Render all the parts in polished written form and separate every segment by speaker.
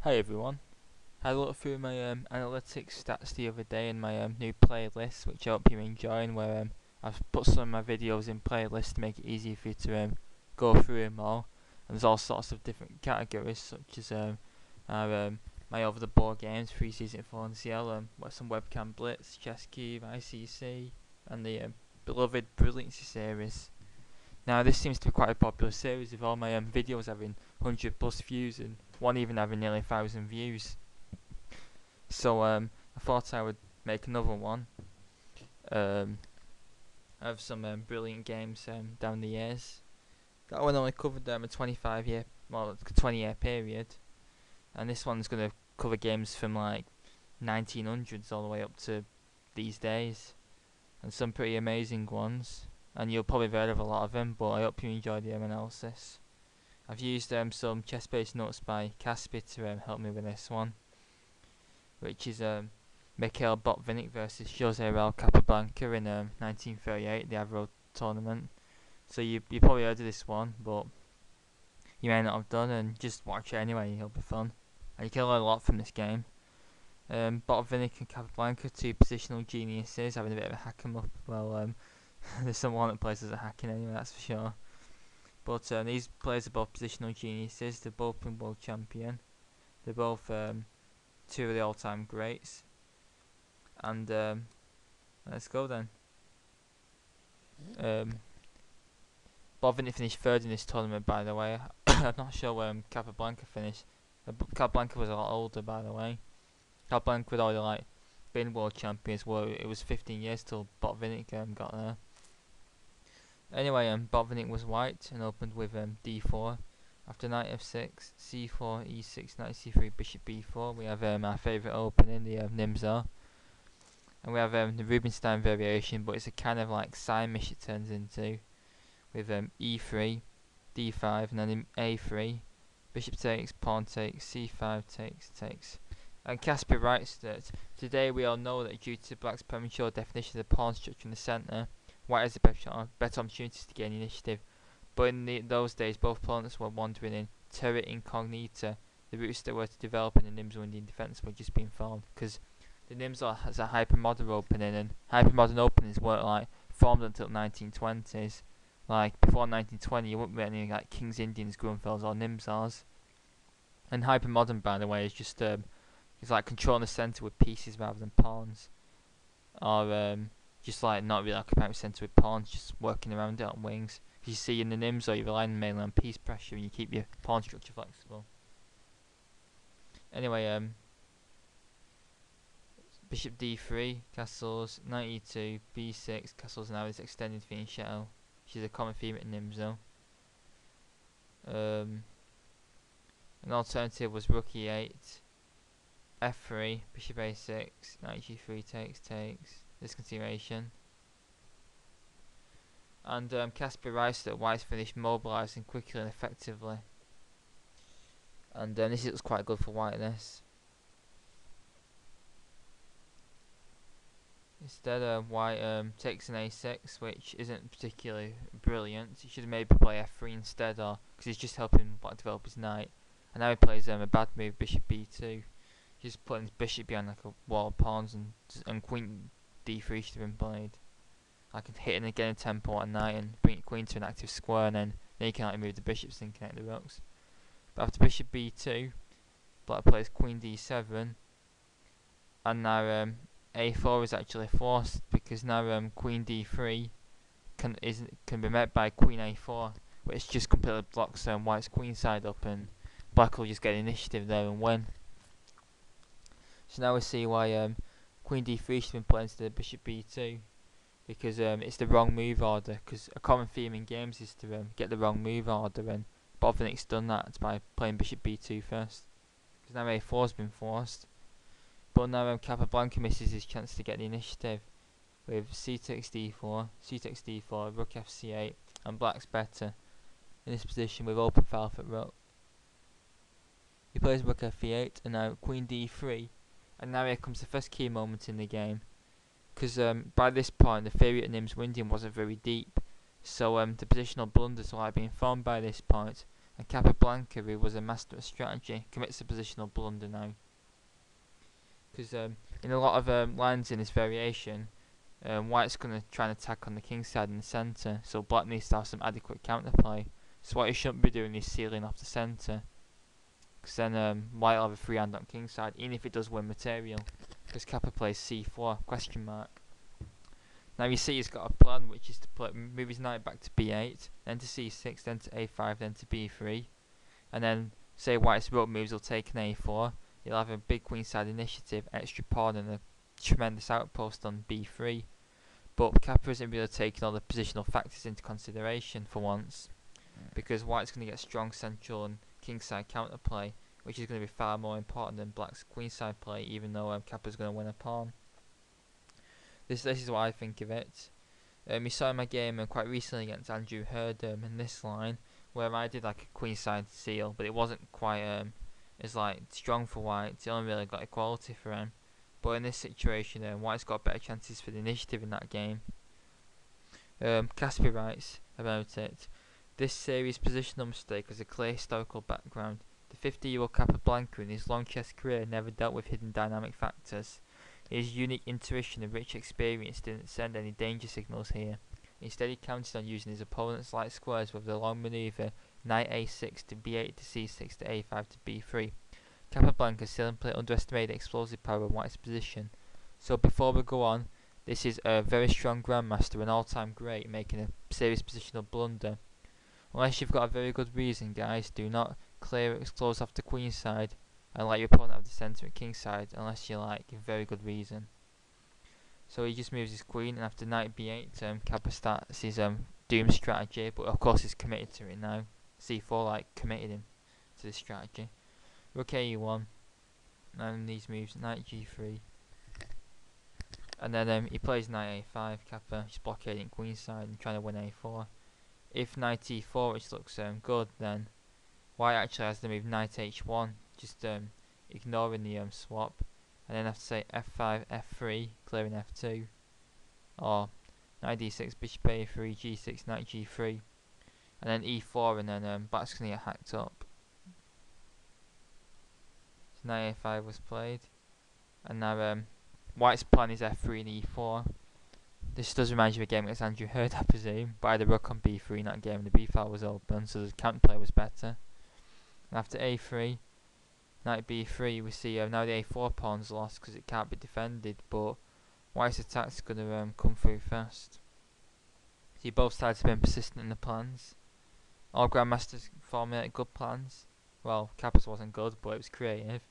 Speaker 1: Hi everyone. Had a look through my analytics stats the other day in my new playlist, which I hope you're enjoying, where I've put some of my videos in playlists to make it easier for you to go through them all. And there's all sorts of different categories, such as our, my over the board games, free season 4 on CL, some webcam blitz, chess cube, ICC, and the beloved brilliancy series. Now this seems to be quite a popular series, with all my videos having 100 plus views and one even having nearly 1,000 views. So I thought I would make another one. I have some brilliant games down the years. That one only covered a 20-year period, and this one's going to cover games from like 1900s all the way up to these days, and some pretty amazing ones. And you'll probably have heard of a lot of them, but I hope you enjoy the analysis. I've used some chess-based notes by Caspi to help me with this one, which is Mikhail Botvinnik versus Jose Capablanca in 1938, the Avro tournament. So you probably heard of this one, but you may not have done, and just watch it anyway, it'll be fun. And you can learn a lot from this game. Botvinnik and Capablanca, two positional geniuses, having a bit of a hack 'em up. Well, there's someone that plays as a hacking anyway, that's for sure. But these players are both positional geniuses. They've both been world champion. They're both two of the all-time greats. And let's go then. Botvinnik finished third in this tournament, by the way. I'm not sure where Capablanca finished. Capablanca was a lot older, by the way. Capablanca had already been world champions. Well, it was 15 years till Botvinnik got there. Anyway, Botvinnik was white and opened with d4. After knight f6, c4, e6, knight c3, bishop b4. We have our favourite opening, the Nimzo. And we have the Rubinstein variation, but it's a kind of like Simish it turns into, with e3, d5, and then a3, bishop takes, pawn takes, c5 takes. And Casper writes that today we all know that due to black's premature definition of the pawn structure in the centre, white has a better opportunities to gain initiative. But in those days, both opponents were wandering in terra incognita. The routes that were to develop in the Nimzo Indian defence were just being formed, because the Nimzo has a hypermodern opening, and hypermodern openings weren't formed until 1920s. Like before 1920, you wouldn't get any King's Indians, Grunfelds, or Nimzos. And hypermodern, by the way, is just it's like controlling the centre with pieces rather than pawns, or just not really occupying the centre with pawns, just working around it on wings. You see in the Nimzo, you rely mainly on piece pressure and you keep your pawn structure flexible. Anyway, bishop d3, castles, knight e2, b6, castles now is extended fianchetto, which is a common theme at Nimzo. An alternative was rook e8, f3, bishop a6, knight g3 takes, discontinuation. And Casper writes that white's finished mobilising quickly and effectively. And this looks quite good for white, this. Instead, white takes an a6, which isn't particularly brilliant. He should maybe play f3 instead, or because he's just helping black develop his knight. And now he plays a bad move, bishop b2. He's putting his bishop behind a wall of pawns, and queen d3 should have been played. Hitting again a tempo on knight and bring queen to an active square, and then you can move the bishops and connect the rooks. But after bishop b2, black plays queen d7, and now a4 is actually forced, because now queen d3 can be met by queen a4, which just completely blocks white's queen side up, and black will just get initiative there and win. So now we see why queen d3 should have been played instead of bishop b2, because it's the wrong move order. Because a common theme in games is to get the wrong move order, and Botvinnik's done that by playing bishop b2 first. Because now a4's been forced, but now Capablanca misses his chance to get the initiative with c takes d4, rook fc8, and black's better in this position with open file for rook. He plays rook f8 and now queen d3, and now here comes the first key moment in the game. Because by this point the theory at Nimzo Indian wasn't very deep, so the positional blunders were being formed by this point. And Capablanca, who was a master of strategy, commits a positional blunder now. Because in a lot of lines in this variation, White's going to try and attack on the king side in the centre, so Black needs to have some adequate counterplay. So what he shouldn't be doing is sealing off the centre, because then White will have a free hand on king side, even if it does win material. Because Kappa plays c4, question mark. Now you see he's got a plan, which is to move his knight back to b8, then to c6, then to a5, then to b3. And then, say White's rook moves, he'll take an a4. He'll have a big queenside initiative, extra pawn, and a tremendous outpost on b3. But Kappa isn't really taking all the positional factors into consideration for once, because White's going to get strong central and kingside counterplay, which is going to be far more important than Black's queenside play, even though Kappa's going to win a pawn. This is what I think of it. You saw in my game quite recently against Andrew Hurd in this line, where I did like a queenside seal, but it wasn't quite as like strong for White. It only really got equality for him. But in this situation, White's got better chances for the initiative in that game. Caspi writes about it. This series' positional mistake has a clear historical background. The 50-year-old Capablanca in his long chess career never dealt with hidden dynamic factors. His unique intuition and rich experience didn't send any danger signals here. Instead, he counted on using his opponent's light squares with the long manoeuvre knight a6 to b8 to c6 to a5 to b3. Capablanca simply underestimated the explosive power of White's position. So before we go on, this is a very strong grandmaster, an all-time great, making a serious positional blunder. Unless you've got a very good reason, guys, do not clear it close off the queen side and let your opponent have the centre and king side unless you like a very good reason. So he just moves his queen, and after knight b8, Kappa starts his doom strategy, but of course he's committed to it now. c4 like committed him to this strategy. Rook a1, and these moves knight g3, and then he plays knight a5. Kappa just blockading queen side and trying to win a4. If knight e4, which looks good, then White actually has to move knight h1, just ignoring the swap, and then have to say f5, f3, clearing f2, or knight d6, bishop a3, g6, knight g3, and then e4, and then Black's gonna get hacked up. So knight a5 was played, and now White's plan is f3 and e4. This does remind you of a game against Andrew Hurd, I presume, but I had a rook on b3 in that game, and the b file was open, so the counterplay was better. And after a3, knight b3, we see now the a4 pawn's lost because it can't be defended, but White's attack's going to come through fast. See, both sides have been persistent in the plans. All grandmasters formulate good plans. Well, Kappa's wasn't good, but it was creative.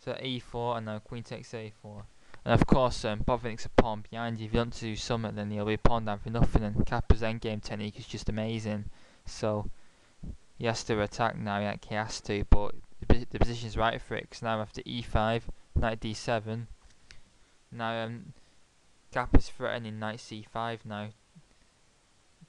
Speaker 1: So e4, and now queen takes a4. And of course, Botvinnik's a pawn behind you. If you want to do something, then he'll be pawned down for nothing, and Kappa's endgame technique is just amazing. So he has to attack now, he has to, but the position's right for it, because now after e5, knight d7, now Kappa's threatening knight c5 now,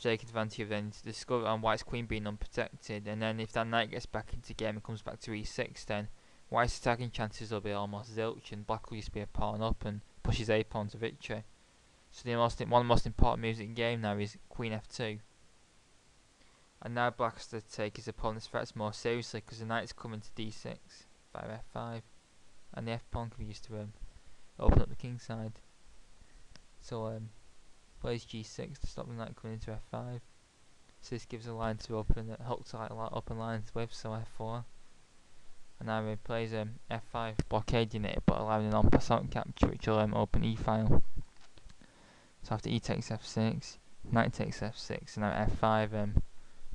Speaker 1: taking advantage of then to discover on White's queen being unprotected, and then if that knight gets back into game and comes back to e6, then White's attacking chances will be almost zilch, and Black will just be a pawn up and push his a pawn to victory. So one of the most important moves in the game now is queen f2. And now Black has to take his opponent's threats more seriously, because the knight's coming to d6 via f5, and the f pawn can be used to open up the king side. So plays g6 to stop the knight coming into f5. So this gives a line to open that hooks like open lines with, so f4. And now he plays f5, blockading it but allowing an en passant capture, which will open e file. So after e takes f6, knight takes f6, and now f5,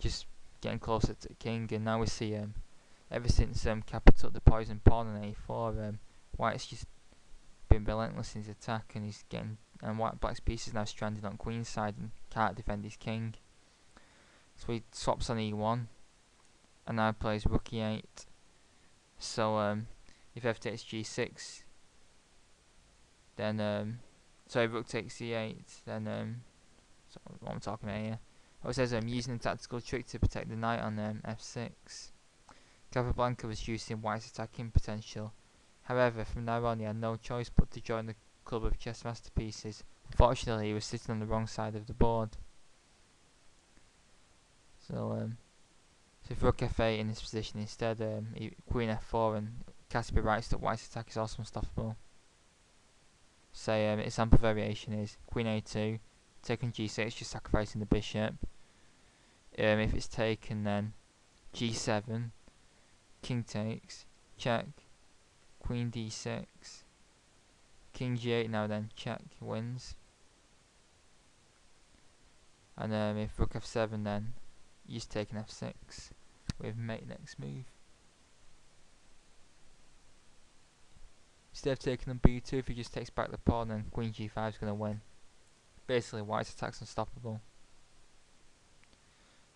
Speaker 1: just getting closer to the king. And now we see ever since Kappa took the poison pawn on a4, White's just been relentless in his attack, and he's getting Black's piece is now stranded on queen's side and can't defend his king. So he swaps on e1, and now plays rook e8. So if f takes g6, then sorry, rook takes e8, then so what I'm talking about here. Oh, it says I'm using a tactical trick to protect the knight on f6. Capablanca was using White's attacking potential. However, from now on he had no choice but to join the club of chess masterpieces. Unfortunately, he was sitting on the wrong side of the board. So So if rook f8 in this position instead, queen f4 and Cassidy writes that white's attack is also unstoppable. Say example variation is queen a2, taking g6, just sacrificing the bishop. If it's taken, then g7, king takes, check, queen d6, king g8, now then check, wins. And if rook f7, then you just take an f6 with mate next move. Instead of taking on b2, if he just takes back the pawn, then queen g5 is going to win. Basically, white's attack's unstoppable.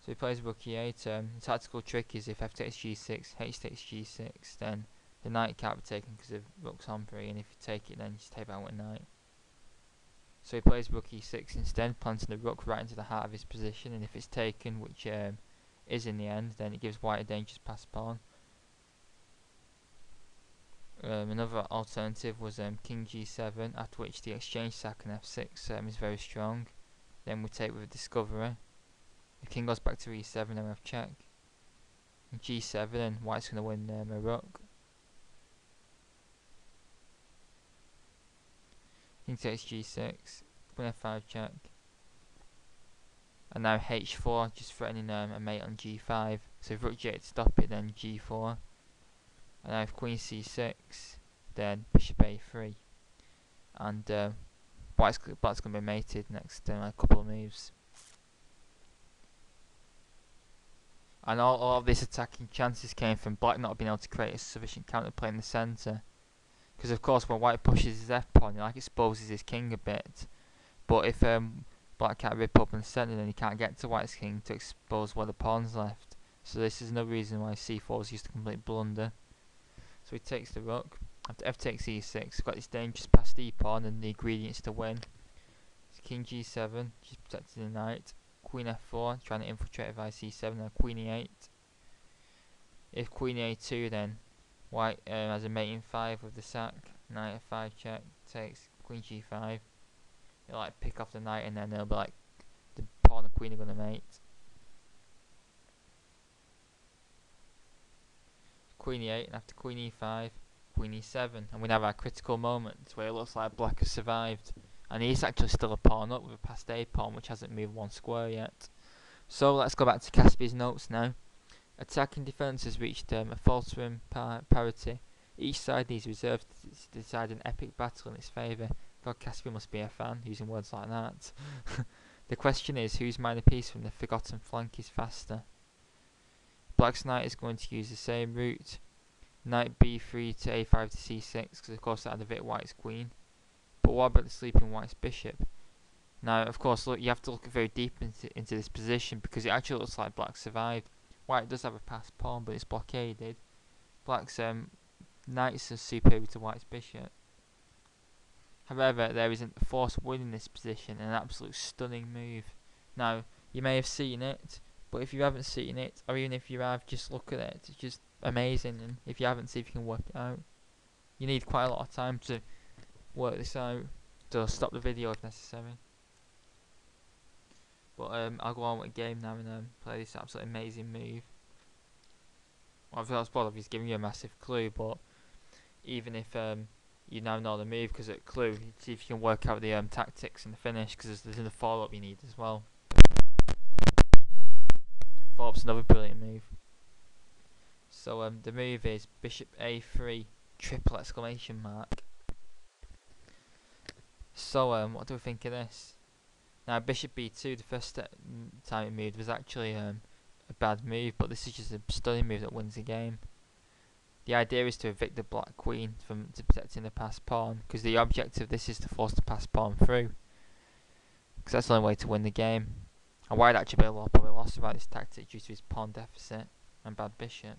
Speaker 1: So he plays rook e8. The tactical trick is if f takes g6, h takes g6, then the knight can't be taken because the rook's on 3, and if you take it, then you just take out with knight. So he plays rook e6 instead, planting the rook right into the heart of his position, and if it's taken, which is in the end, then it gives white a dangerous passed pawn. Another alternative was king g7, after which the exchange sack and f6 is very strong. Then we take with a discovery. The king goes back to e7, then we have check. And g7, and white's going to win a rook. King takes g6, queen f5 check. And now h4, just threatening a mate on g5. So if rook g8 to stop it, then g4. And now if queen c6, then bishop a3. And black's going to be mated next a couple of moves. And all of these attacking chances came from black not being able to create a sufficient counterplay in the centre. Because of course when white pushes his f-pawn, he exposes his king a bit. But if black can't rip up in the centre, then he can't get to white's king to expose where the pawn's left. So this is another reason why c4 is used to complete blunder. So he takes the rook. After f takes e6, he's got this dangerous passed e pawn and the ingredients to win. So king g7, just protecting the knight. Queen f4, trying to infiltrate via c7, now queen e8. If queen a2, then white has a mate in 5 with the sack. Knight f5 check, takes queen g5. He'll pick off the knight, and then they'll be the pawn and queen are going to mate. Queen e8, and after queen e5, queen e7, and we have our critical moment where it looks like black has survived, and he's actually still a pawn up with a passed a pawn which hasn't moved one square yet. So let's go back to Caspi's notes now. Attack and defence has reached a faltering parity. Each side needs reserves to decide an epic battle in its favour. God, Caspi must be a fan, using words like that. The question is, whose minor piece from the forgotten flank is faster? Black's knight is going to use the same route. Knight b3 to a5 to c6, because of course that had a bit white's queen. But what about the sleeping white's bishop? Now, of course, look, you have to look very deep into this position, because it actually looks like black survived. White does have a passed pawn, but it's blockaded. Black's knights are superior to white's bishop. However, there is a forced win in this position, an absolute stunning move. Now, you may have seen it, but if you haven't seen it, or even if you have, just look at it. It's just amazing, and if you haven't, see if you can work it out. You need quite a lot of time to work this out, so stop the video if necessary. But I'll go on with the game now and play this absolutely amazing move. Well, I feel like obviously giving you a massive clue, but even if you now know the move, because at clue, see if you can work out the tactics and the finish, because there's the follow-up you need as well. Follow-up's another brilliant move. So the move is bishop a3, triple exclamation mark. So what do we think of this? Now bishop b2, the first time it moved was actually a bad move, but this is just a stunning move that wins the game. The idea is to evict the black queen from protecting the passed pawn, because the objective of this is to force the passed pawn through, because that's the only way to win the game. And white actually probably lost about this tactic due to his pawn deficit and bad bishop.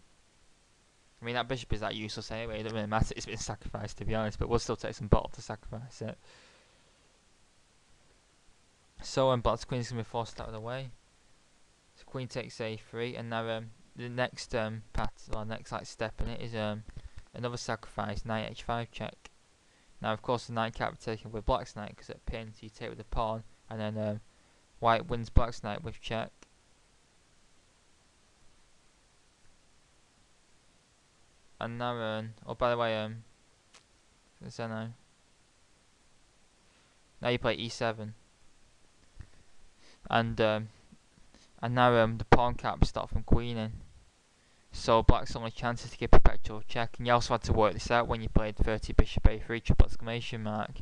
Speaker 1: I mean, that bishop is that useless anyway, it doesn't really matter, it's been sacrificed to be honest, but we'll still take some bottle to sacrifice it. So black's queen is going to be forced out of the way. So queen takes a3, and now the next next step in it is another sacrifice, knight h5 check. Now of course the knight can't be taken with black's knight because it pins, so you take with the pawn, and then white wins black's knight with check. And now, oh by the way, so now you play e7, and now the pawn caps start from queening. So black's only chance is to get perpetual check, and you also had to work this out when you played 30 bishop a3 triple exclamation mark.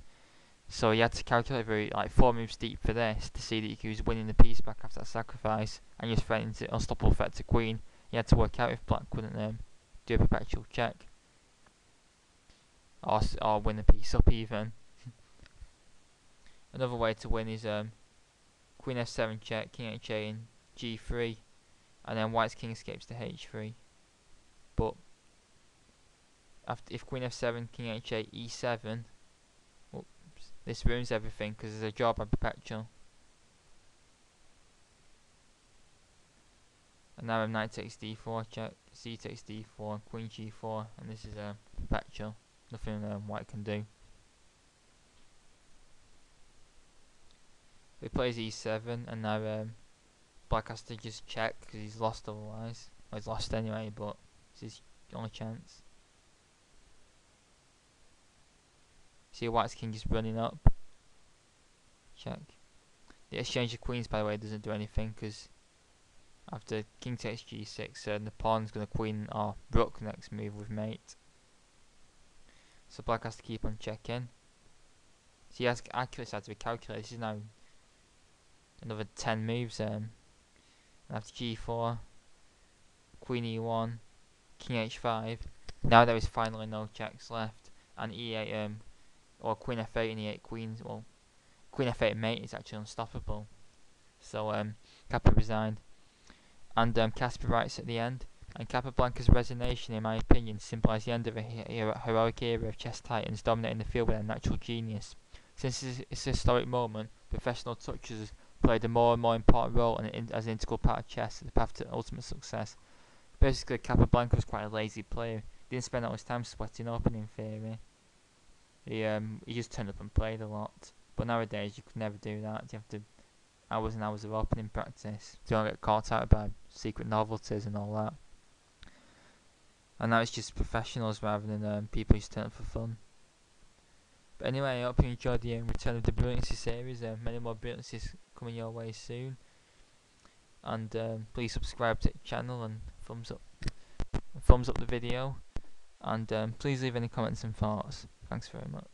Speaker 1: So you had to calculate very like 4 moves deep for this to see that you was winning the piece back after that sacrifice, and you're threatening to unstoppable threat to queen. You had to work out if black couldn't do a perpetual check or win the piece up even. Another way to win is queen f7 check, king h8 and g3, and then white's king escapes to h3. But if queen f7, king h8, e7, oops, this ruins everything because there's a draw by perpetual. And now knight takes d4 check, c takes d4, queen g4, and this is a perpetual. Nothing white can do. He plays e7, and now black has to just check because he's lost otherwise. Well, he's lost anyway, but it's his only chance. See white's king just running up. Check. The exchange of queens, by the way, doesn't do anything because after king takes g6, the pawn's going to queen or rook next move with mate. So black has to keep on checking. So he has accuracy had to be calculated. This is now another 10 moves. And after g4, queen e1, king h5. Now there is finally no checks left, and e8 or queen f8 and e8 queens. Well, queen f8 mate is actually unstoppable. So Kappa resigned, and Casper writes at the end. And Capablanca's resignation, in my opinion, symbolised the end of a heroic era of chess titans dominating the field with their natural genius. Since this historic moment, professional touches played a more and more important role as an integral part of chess, the path to ultimate success. Basically, Capablanca was quite a lazy player. He didn't spend all his time sweating up, in theory. He just turned up and played a lot. But nowadays, you could never do that. You have to hours and hours of opening practice. You don't get caught out by secret novelties and all that. And now it's just professionals rather than people who just turn up for fun. But anyway, I hope you enjoyed the return of the Brilliancy series. Many more Brilliancies coming your way soon. And please subscribe to the channel and thumbs up the video. And please leave any comments and thoughts. Thanks very much.